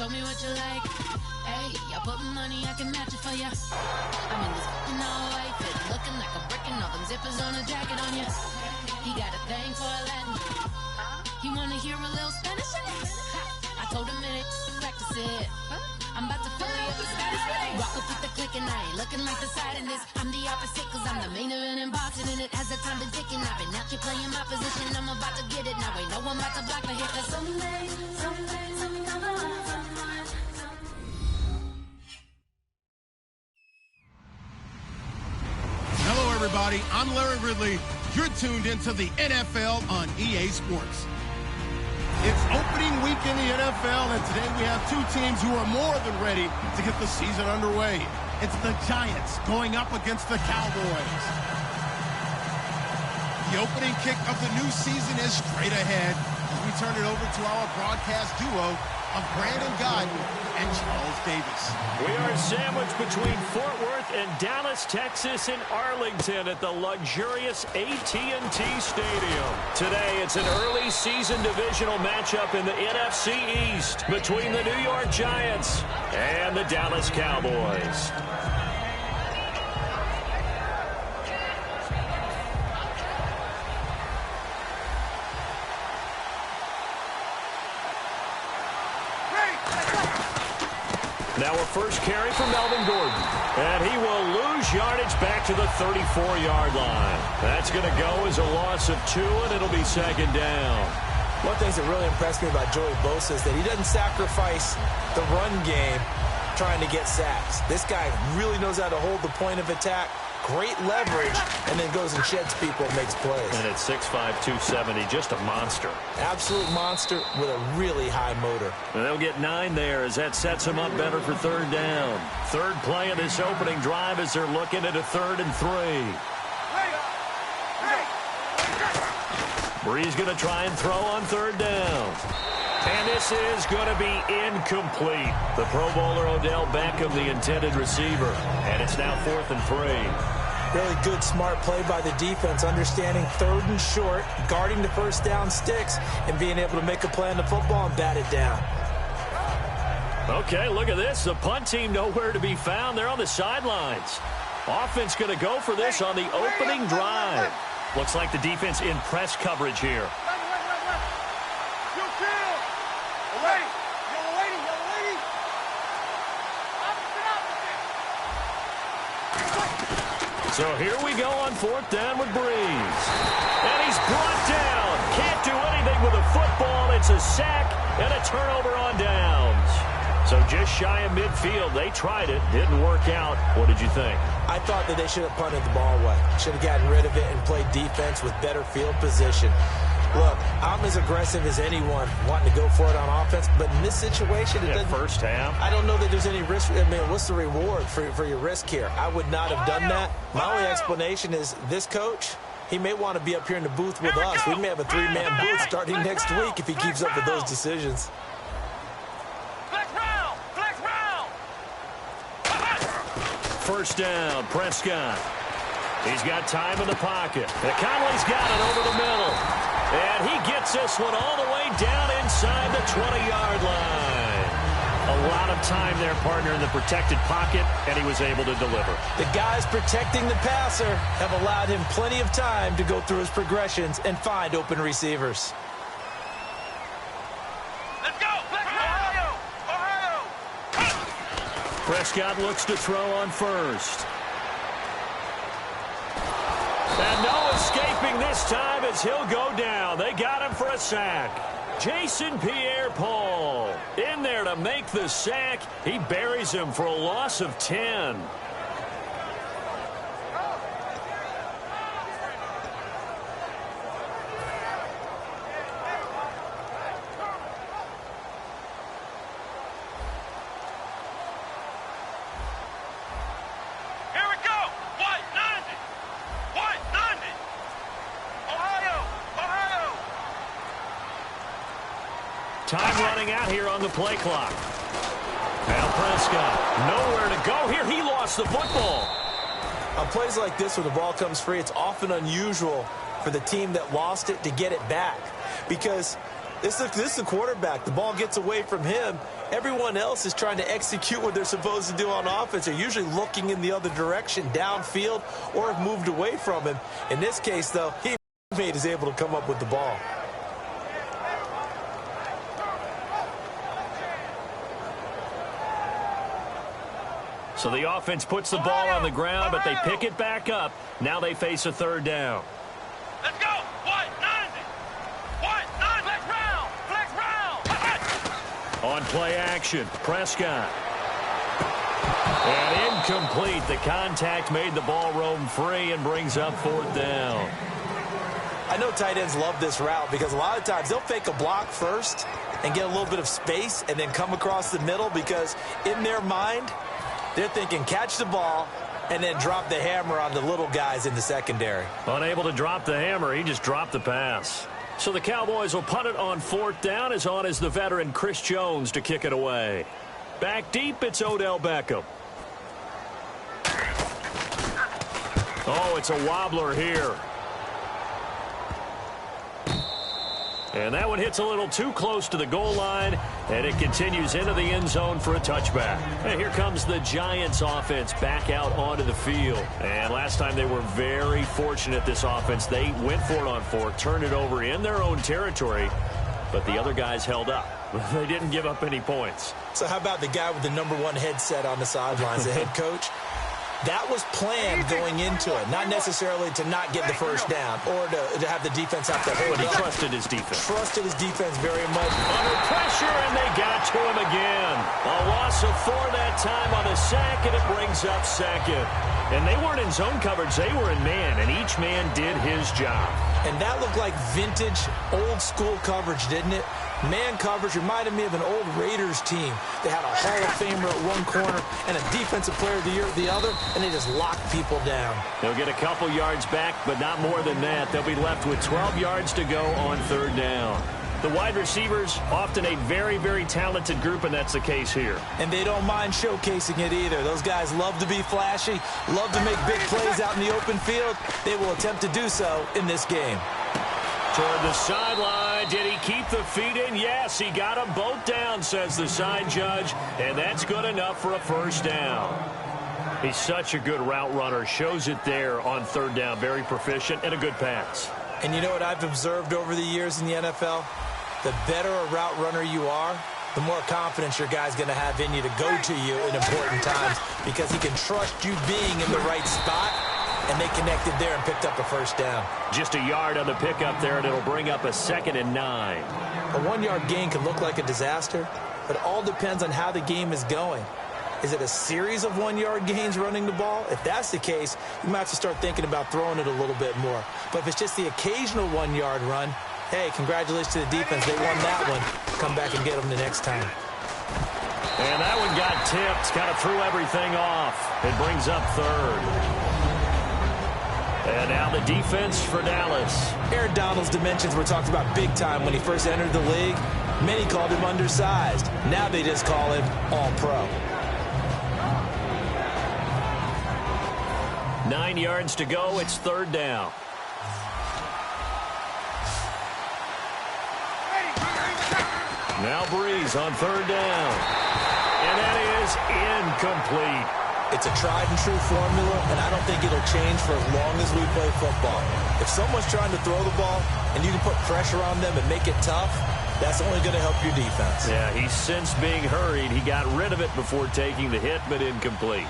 show me what you like. Hey, y'all put money, I can match it for ya. I'm in this fucking all white fit, looking like a brick and all them zippers on a jacket on ya. He got a thing for a Latin. He wanna hear a little Spanish? I told him it ain't practice it. I'm about to fill you up with Spanish. Rock up with the click and I ain't looking like the side in this. I'm the opposite cause I'm the main event in boxing and it has the time to ticking. I've been out here playing my position, I'm about to get it. Now ain't no one about to block the hit cause someday, something come along. Hello everybody, I'm Larry Ridley. You're tuned into the NFL on EA Sports. It's opening week in the NFL, and today we have two teams who are more than ready to get the season underway. It's the Giants going up against the Cowboys. The opening kick of the new season is straight ahead as we turn it over to our broadcast duo of Brandon Godden and Charles Davis. We are sandwiched between Fort Worth and Dallas, Texas, and Arlington at the luxurious AT&T Stadium. Today, it's an early season divisional matchup in the NFC East between the New York Giants and the Dallas Cowboys. Now a first carry for Melvin Gordon. And he will lose yardage back to the 34-yard line. That's going to go as a loss of 2, and it'll be second down. One of the things that really impressed me about Joey Bosa is that he doesn't sacrifice the run game trying to get sacks. This guy really knows how to hold the point of attack, great leverage, and then goes and sheds people and makes plays. And at 6'5", 270, just a monster. Absolute monster with a really high motor. And they'll get 9 there as that sets them up better for third down. Third play of this opening drive as they're looking at a 3rd and 3. Bree's going to try and throw on third down. And this is going to be incomplete. The Pro Bowler Odell Beckham, the intended receiver. And it's now 4th and 3. Really good, smart play by the defense, understanding 3rd and short, guarding the first down sticks, and being able to make a play on the football and bat it down. Okay, look at this. The punt team nowhere to be found. They're on the sidelines. Offense going to go for this on the opening drive. Looks like the defense in press coverage here. So here we go on 4th down with Breeze. And he's brought down. Can't do anything with a football. It's a sack and a turnover on downs. So just shy of midfield. They tried it. Didn't work out. What did you think? I thought that they should have punted the ball away. Should have gotten rid of it and played defense with better field position. Look, I'm as aggressive as anyone wanting to go for it on offense, but in this situation, it doesn't. First half. I don't know that there's any risk. I mean, what's the reward for your risk here? I would not have done that. My only explanation is this coach, he may want to be up here in the booth with us. We may have a 3-man booth starting next week if he keeps up with those decisions. First down, Prescott. He's got time in the pocket. And Conley's got it over the middle. And he gets this one all the way down inside the 20-yard line. A lot of time there, partner, in the protected pocket, and he was able to deliver. The guys protecting the passer have allowed him plenty of time to go through his progressions and find open receivers. Let's go! Ohio! Ohio! Prescott looks to throw on first. And no escaping this time as he'll go down. They got him for a sack. Jason Pierre-Paul in there to make the sack. He buries him for a loss of 10. Time running out here on the play clock. Now Prescott, nowhere to go here. He lost the football. On plays like this where the ball comes free, it's often unusual for the team that lost it to get it back. Because This is the quarterback. The ball gets away from him. Everyone else is trying to execute what they're supposed to do on offense. They're usually looking in the other direction, downfield, or have moved away from him. In this case, though, he is able to come up with the ball. So the offense puts the ball on the ground, but they pick it back up. Now they face a third down. Let's go. What? 90. What? 90. Flex round. Flex round. On play action, Prescott. And incomplete. The contact made the ball roam free and brings up fourth down. I know tight ends love this route because a lot of times they'll fake a block first and get a little bit of space and then come across the middle because in their mind, they're thinking catch the ball and then drop the hammer on the little guys in the secondary. Unable to drop the hammer, he just dropped the pass. So the Cowboys will punt it on fourth down. As on is the veteran Chris Jones to kick it away. Back deep, it's Odell Beckham. Oh, it's a wobbler here. And that one hits a little too close to the goal line, and it continues into the end zone for a touchback. And here comes the Giants offense back out onto the field. And last time they were very fortunate, this offense. They went for it on fourth, turned it over in their own territory, but the other guys held up. They didn't give up any points. So how about the guy with the #1 headset on the sidelines, the head coach? That was planned going into it, not necessarily to not get the first down or to have the defense have to hold But he up. trusted his defense. Trusted his defense very much. Under pressure, and they got to him again. A loss of 4 that time on the sack, and it brings up second. And they weren't in zone coverage. They were in man, and each man did his job. And that looked like vintage, old-school coverage, didn't it? Man coverage reminded me of an old Raiders team. They had a Hall of Famer at one corner and a Defensive Player of the Year at the other, and they just locked people down. They'll get a couple yards back, but not more than that. They'll be left with 12 yards to go on third down. The wide receivers, often a very, very talented group, and that's the case here. And they don't mind showcasing it either. Those guys love to be flashy, love to make big plays out in the open field. They will attempt to do so in this game. Toward the sideline. Did he keep the feet in? Yes, he got them both down, says the side judge, and that's good enough for a first down. He's such a good route runner. Shows it there on third down. Very proficient and a good pass. And you know what I've observed over the years in the NFL? The better a route runner you are, the more confidence your guy's going to have in you to go to you in important times because he can trust you being in the right spot, and they connected there and picked up a first down. Just a yard on the pickup there, and it'll bring up a 2nd and 9. A 1-yard gain can look like a disaster, but it all depends on how the game is going. Is it a series of 1-yard gains running the ball? If that's the case, you might have to start thinking about throwing it a little bit more. But if it's just the occasional 1-yard run, hey, congratulations to the defense. They won that one. Come back and get them the next time. And that one got tipped. Kind of threw everything off. It brings up third. And now the defense for Dallas. Aaron Donald's dimensions were talked about big time when he first entered the league. Many called him undersized. Now they just call him all-pro. 9 yards to go. It's third down. Now Breeze on third down. And that is incomplete. It's a tried-and-true formula, and I don't think it'll change for as long as we play football. If someone's trying to throw the ball and you can put pressure on them and make it tough, that's only going to help your defense. Yeah, he's since being hurried. He got rid of it before taking the hit, but incomplete.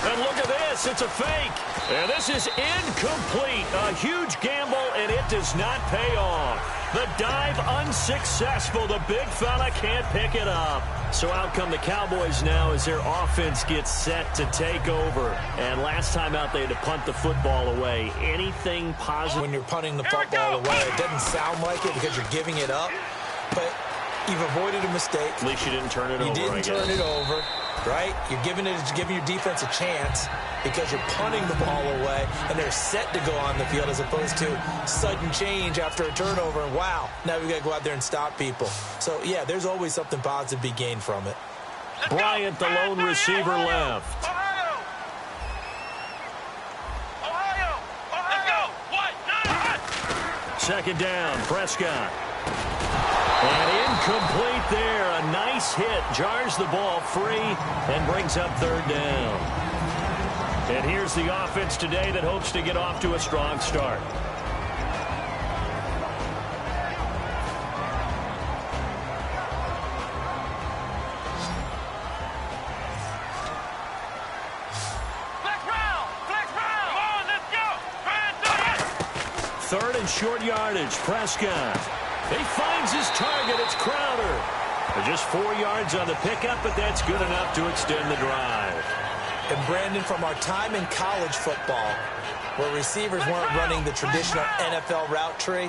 And look at this. It's a fake. And this is incomplete. A huge gamble, and it does not pay off. The dive unsuccessful. The big fella can't pick it up. So out come the Cowboys now as their offense gets set to take over. And last time out, they had to punt the football away. Anything positive? When you're punting the football away, it doesn't sound like it because you're giving it up. But you've avoided a mistake. At least you didn't turn it over. You didn't turn it over, right? You're giving your defense a chance because you're punting the ball away, and they're set to go on the field as opposed to sudden change after a turnover, and wow, now we've got to go out there and stop people. So, yeah, there's always something positive to be gained from it. Bryant, the lone receiver, left. Ohio! Let's go! What? 90! second down. Prescott. And incomplete there. A nice hit. Jars the ball free and brings up third down. And here's the offense today that hopes to get off to a strong start. Third and short yardage. Prescott. He finds his target. It's Crowder. Just 4 yards on the pickup, but that's good enough to extend the drive. And Brandon, from our time in college football, where receivers weren't running the traditional NFL route tree,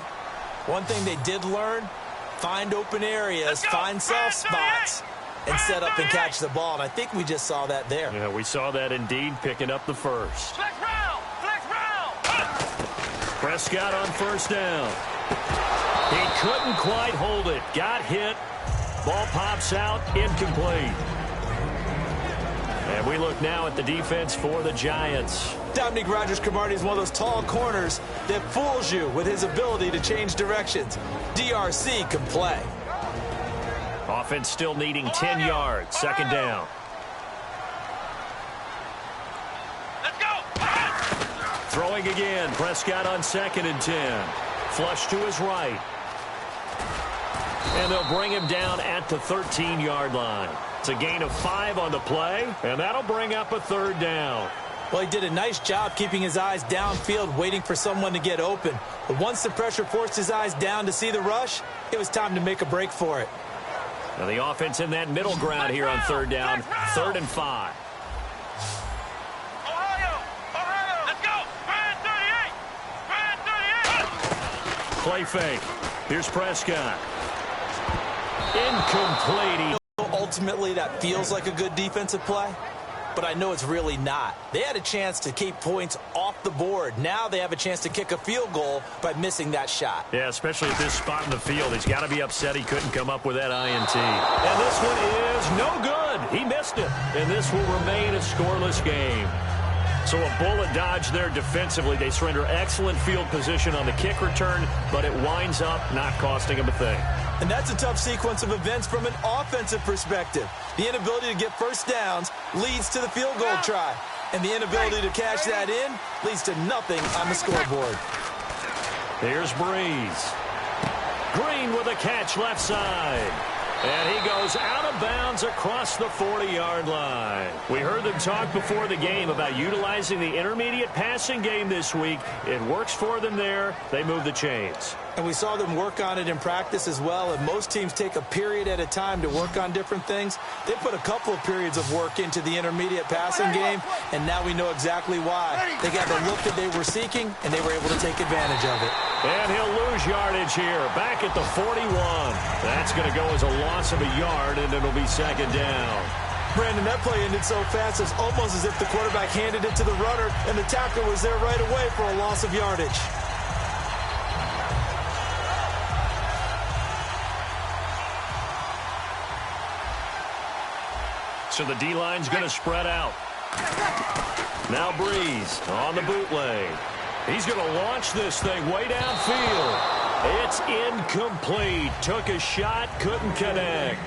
one thing they did learn, find open areas, find soft spots, and set up and catch the ball. And I think we just saw that there. Yeah, we saw that indeed, picking up the first. Prescott on first down. He couldn't quite hold it. Got hit. Ball pops out. Incomplete. And we look now at the defense for the Giants. Dominique Rodgers-Cromartie is one of those tall corners that fools you with his ability to change directions. DRC can play. Offense still needing 10 yards. Second down. Throwing again. Prescott on second and 10. Flush to his right. And they'll bring him down at the 13-yard line. It's a gain of 5 on the play, and that'll bring up a third down. Well, he did a nice job keeping his eyes downfield, waiting for someone to get open. But once the pressure forced his eyes down to see the rush, it was time to make a break for it. Now the offense in that middle ground here on third down. 3rd and 5. Play fake. Here's Prescott. Incomplete. Ultimately, that feels like a good defensive play, but I know it's really not. They had a chance to keep points off the board. Now they have a chance to kick a field goal by missing that shot. Yeah, especially at this spot in the field. He's got to be upset he couldn't come up with that INT. And this one is no good. He missed it. And this will remain a scoreless game. So a bullet dodge there defensively. They surrender excellent field position on the kick return, but it winds up not costing them a thing. And that's a tough sequence of events from an offensive perspective. The inability to get first downs leads to the field goal try. And the inability to cash that in leads to nothing on the scoreboard. Here's Breeze. Green with a catch left side. And he goes out of bounds across the 40-yard line. We heard them talk before the game about utilizing the intermediate passing game this week. It works for them there. They move the chains. And we saw them work on it in practice as well. And most teams take a period at a time to work on different things. They put a couple of periods of work into the intermediate passing game, and now we know exactly why. They got the look that they were seeking, and they were able to take advantage of it. And he'll lose yardage here, back at the 41. That's going to go as a loss of a yard, and it'll be second down. Brandon, that play ended so fast, it's almost as if the quarterback handed it to the runner, and the tackler was there right away for a loss of yardage. So the D-line's going to spread out. Now Breeze on the bootleg. He's going to launch this thing way downfield. It's incomplete. Took a shot, couldn't connect.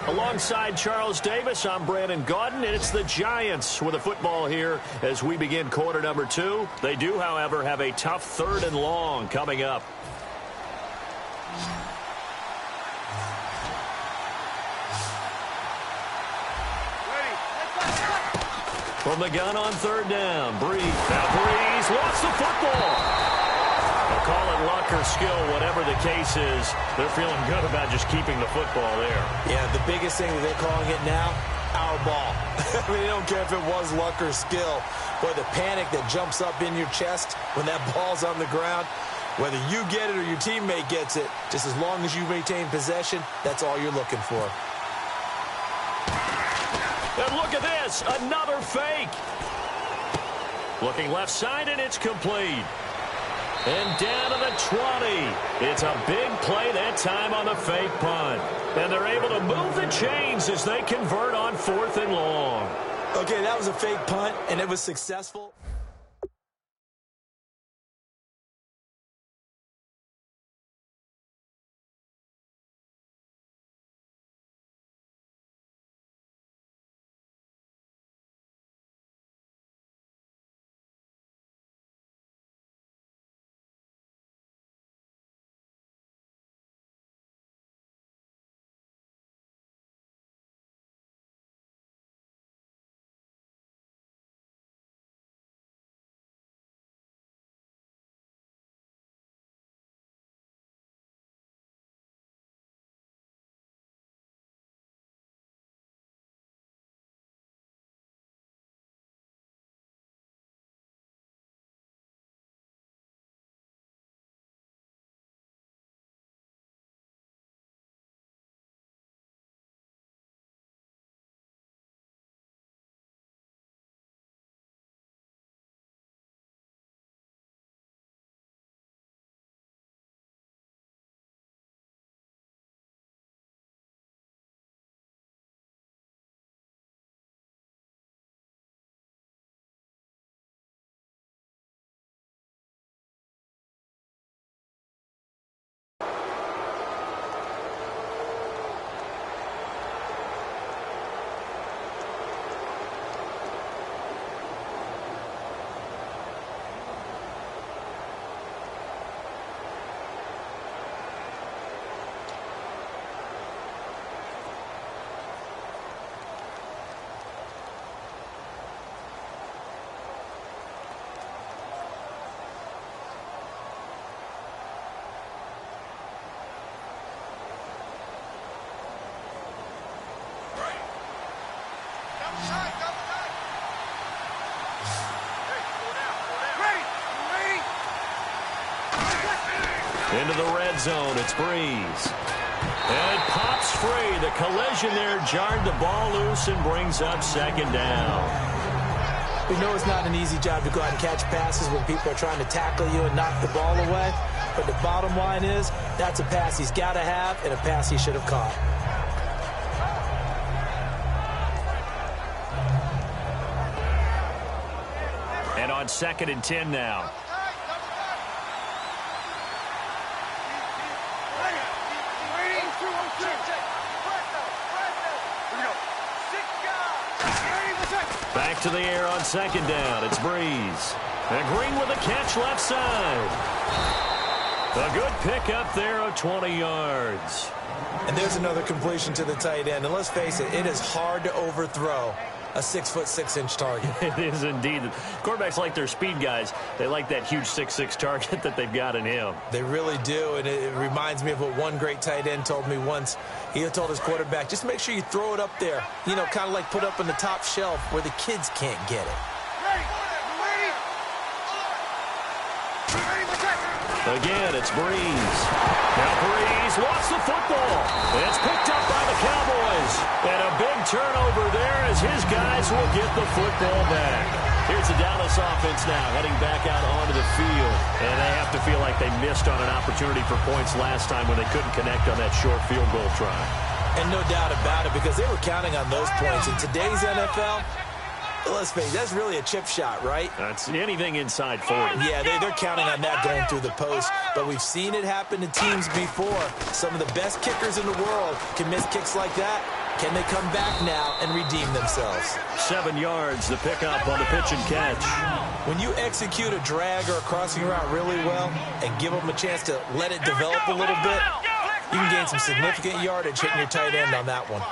Alongside Charles Davis, I'm Brandon Gaudin, and it's the Giants with a football here as we begin quarter number 2. They do, however, have a tough 3rd and long coming up. From the gun on 3rd down, Breeze. Now Breeze lost the football. They'll call it luck or skill, whatever the case is. They're feeling good about just keeping the football there. Yeah, the biggest thing that they're calling it now, our ball. I mean, they don't care if it was luck or skill. Boy, the panic that jumps up in your chest when that ball's on the ground, whether you get it or your teammate gets it, just as long as you maintain possession, that's all you're looking for. And look at this, another fake. Looking left side, and it's complete. And down to the 20. It's a big play that time on the fake punt. And they're able to move the chains as they convert on 4th and long. Okay, that was a fake punt, and it was successful. Into the red zone, it's Breeze. And it pops free. The collision there jarred the ball loose and brings up second down. We know it's not an easy job to go out and catch passes when people are trying to tackle you and knock the ball away. But the bottom line is, that's a pass he's got to have and a pass he should have caught. And on 2nd and 10 now. Back to the air on 2nd down. It's Breeze. And Green with a catch left side. A good pickup there of 20 yards. And there's another completion to the tight end. And let's face it, it is hard to overthrow a 6'6" target. It is indeed. Quarterbacks like their speed guys. They like that huge 6'6" target that they've got in him. They really do, and it reminds me of what one great tight end told me once. He told his quarterback, just make sure you throw it up there. You know, kind of like put up on the top shelf where the kids can't get it. Again, it's Breeze. Now Breeze wants the football. It's picked up by the Cowboys. And a big turnover there as his guys will get the football back. Here's the Dallas offense now heading back out onto the field. And they have to feel like they missed on an opportunity for points last time when they couldn't connect on that short field goal try. And no doubt about it, because they were counting on those points. In today's NFL, let's face it, that's really a chip shot, right? That's anything inside 40. Yeah, they're counting on that going through the post. But we've seen it happen to teams before. Some of the best kickers in the world can miss kicks like that. Can they come back now and redeem themselves? 7 yards, the pickup on the pitch and catch. When you execute a drag or a crossing route really well and give them a chance to let it develop a little bit, you can gain some significant yardage hitting your tight end on that one.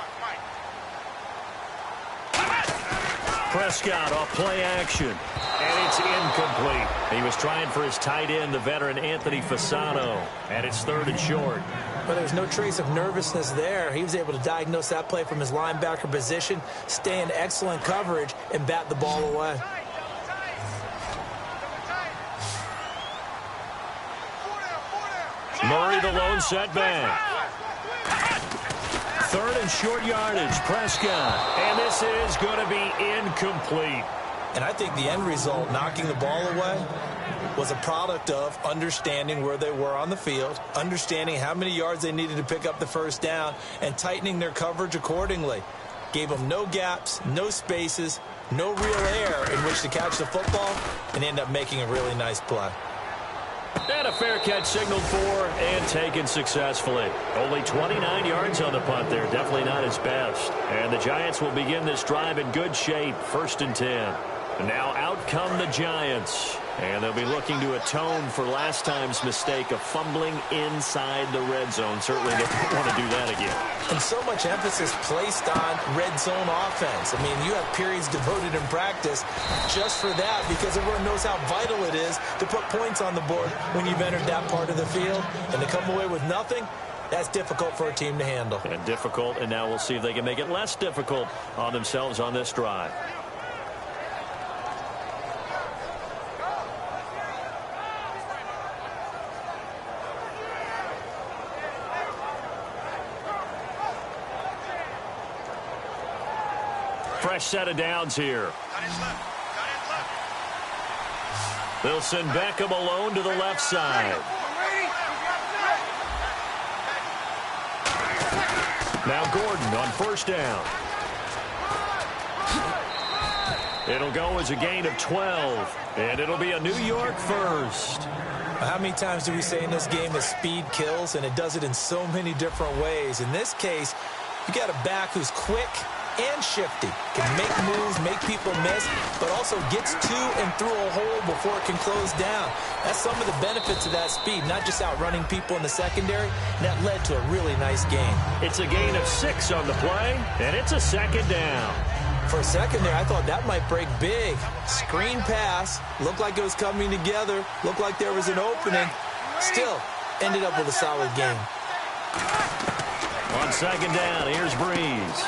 Prescott off play action, and it's incomplete. He was trying for his tight end, the veteran Anthony Fasano, and it's 3rd and short. But there's no trace of nervousness there. He was able to diagnose that play from his linebacker position, stay in excellent coverage, and bat the ball away. Murray the lone setback. 3rd and short yardage, Prescott. And this is going to be incomplete. And I think the end result, knocking the ball away, was a product of understanding where they were on the field, understanding how many yards they needed to pick up the first down, and tightening their coverage accordingly. Gave them no gaps, no spaces, no real air in which to catch the football, and end up making a really nice play. And a fair catch signaled for and taken successfully. Only 29 yards on the punt there. Definitely not his best. And the Giants will begin this drive in good shape. 1st and 10. Now out come the Giants. And they'll be looking to atone for last time's mistake of fumbling inside the red zone. Certainly they don't want to do that again. And so much emphasis placed on red zone offense. I mean, you have periods devoted in practice just for that, because everyone knows how vital it is to put points on the board when you've entered that part of the field. And to come away with nothing, that's difficult for a team to handle. And difficult, and now we'll see if they can make it less difficult on themselves on this drive. Fresh set of downs here. They'll send Beckham alone to the left side. Now Gordon on 1st down. It'll go as a gain of 12, and it'll be a New York 1st. How many times do we say in this game that speed kills, and it does it in so many different ways? In this case, you got a back who's quick and shifty, can make moves, make people miss, but also gets to and through a hole before it can close down. That's some of the benefits of that speed, not just outrunning people in the secondary. That led to a really nice game. It's a gain of 6 on the play, and it's a 2nd down. For a second there, I thought that might break big. Screen pass, looked like it was coming together, looked like there was an opening. Still, ended up with a solid game. On 2nd down, here's Breeze.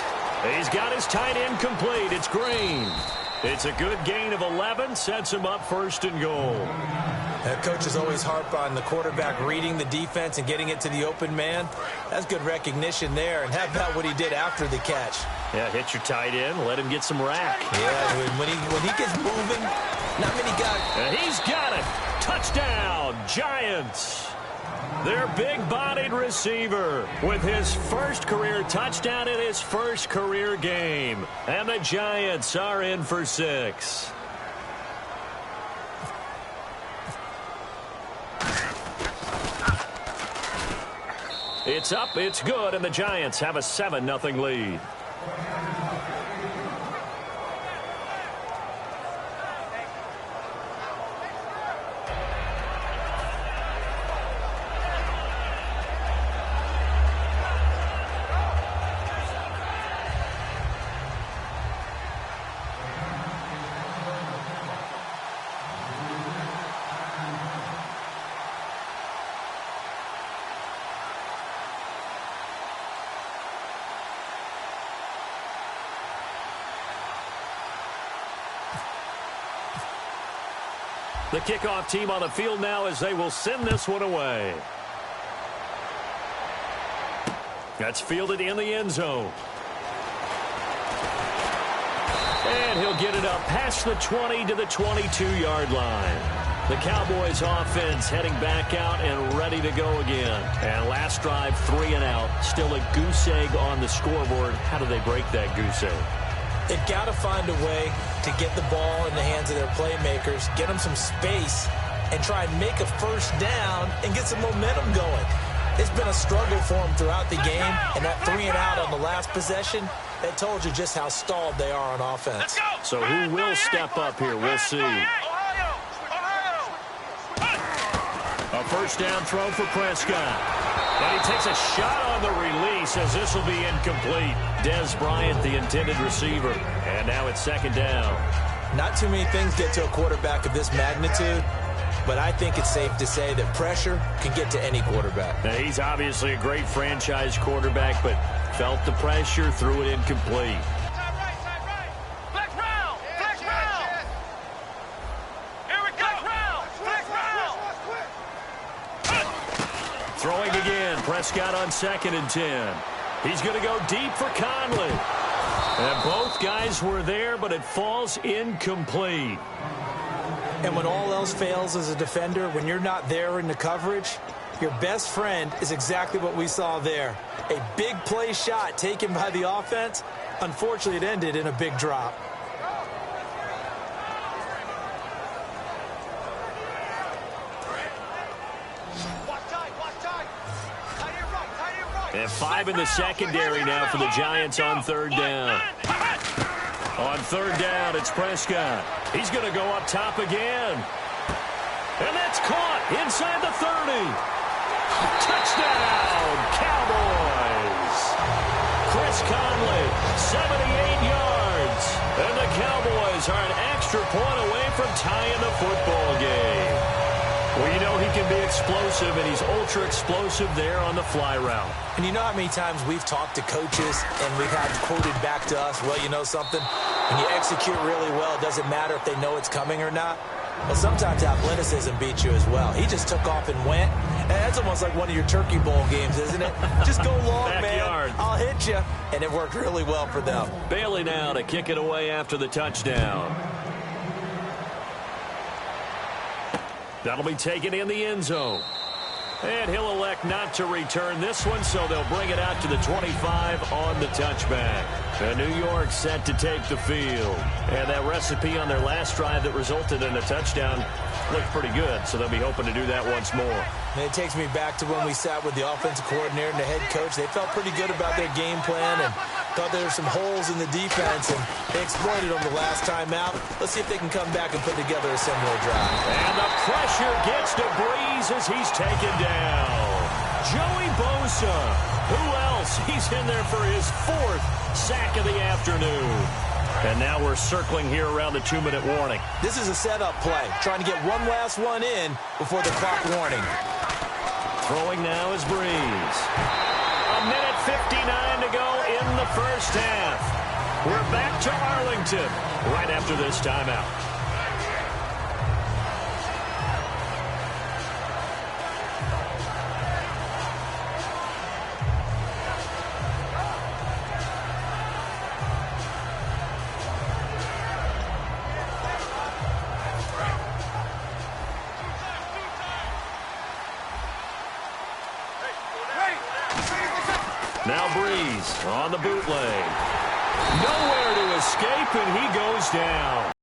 He's got his tight end complete. It's Green. It's a good gain of 11, sets him up 1st and goal. Coaches always harp on the quarterback reading the defense and getting it to the open man. That's good recognition there. And how about what he did after the catch? Yeah, hit your tight end, let him get some rack. Yeah, when he gets moving, not many guys. And he's got it. Touchdown, Giants. Their big-bodied receiver with his first career touchdown in his first career game. And the Giants are in for 6. It's up, it's good, and the Giants have a 7-0 lead. The kickoff team on the field now as they will send this one away. That's fielded in the end zone. And he'll get it up past the 20 to the 22-yard line. The Cowboys offense heading back out and ready to go again. And last drive, 3 and out. Still a goose egg on the scoreboard. How do they break that goose egg? They've got to find a way to get the ball in the hands of their playmakers, get them some space, and try and make a first down and get some momentum going. It's been a struggle for them throughout the game, and that 3 and out on the last possession, that told you just how stalled they are on offense. So who will step up here? We'll see. A first down throw for Prescott. And he takes a shot on the release as this will be incomplete. Dez Bryant, the intended receiver. And now it's 2nd down. Not too many things get to a quarterback of this magnitude, but I think it's safe to say that pressure can get to any quarterback. Now, he's obviously a great franchise quarterback, but felt the pressure, threw it incomplete. Throwing again, Prescott on 2nd and 10. He's going to go deep for Conley. And both guys were there, but it falls incomplete. And when all else fails as a defender, when you're not there in the coverage, your best friend is exactly what we saw there. A big play shot taken by the offense. Unfortunately, it ended in a big drop. And 5 in the secondary now for the Giants on 3rd down. On 3rd down, it's Prescott. He's going to go up top again. And that's caught inside the 30. Touchdown, Cowboys. Chris Conley, 78 yards. And the Cowboys are an extra point away from tying the football game. Well, you know he can be explosive, and he's ultra explosive there on the fly route. And you know how many times we've talked to coaches and we've had quoted back to us, well, you know something? When you execute really well, it doesn't matter if they know it's coming or not. Well, sometimes athleticism beats you as well. He just took off and went. And that's almost like one of your Turkey Bowl games, isn't it? Just go long, Backyard. man. I'll hit you. And it worked really well for them. Bailey now to kick it away after the touchdown. That'll be taken in the end zone. And he'll elect not to return this one, so they'll bring it out to the 25 on the touchback. And New York set to take the field. And that recipe on their last drive that resulted in a touchdown looked pretty good, so they'll be hoping to do that once more. And it takes me back to when we sat with the offensive coordinator and the head coach. They felt pretty good about their game plan and thought there were some holes in the defense, and they exploited them the last time out. Let's see if they can come back and put together a similar drive. And the pressure gets to Breeze as he's taken down. Joey Bosa. Who else? He's in there for his 4th sack of the afternoon. And now we're circling here around the 2-minute warning. This is a setup play, trying to get one last one in before the clock warning. Throwing now is Breeze. 1:59 to go in the first half. We're back to Arlington. right after this timeout. Now Breeze on the bootleg. Nowhere to escape, and he goes down.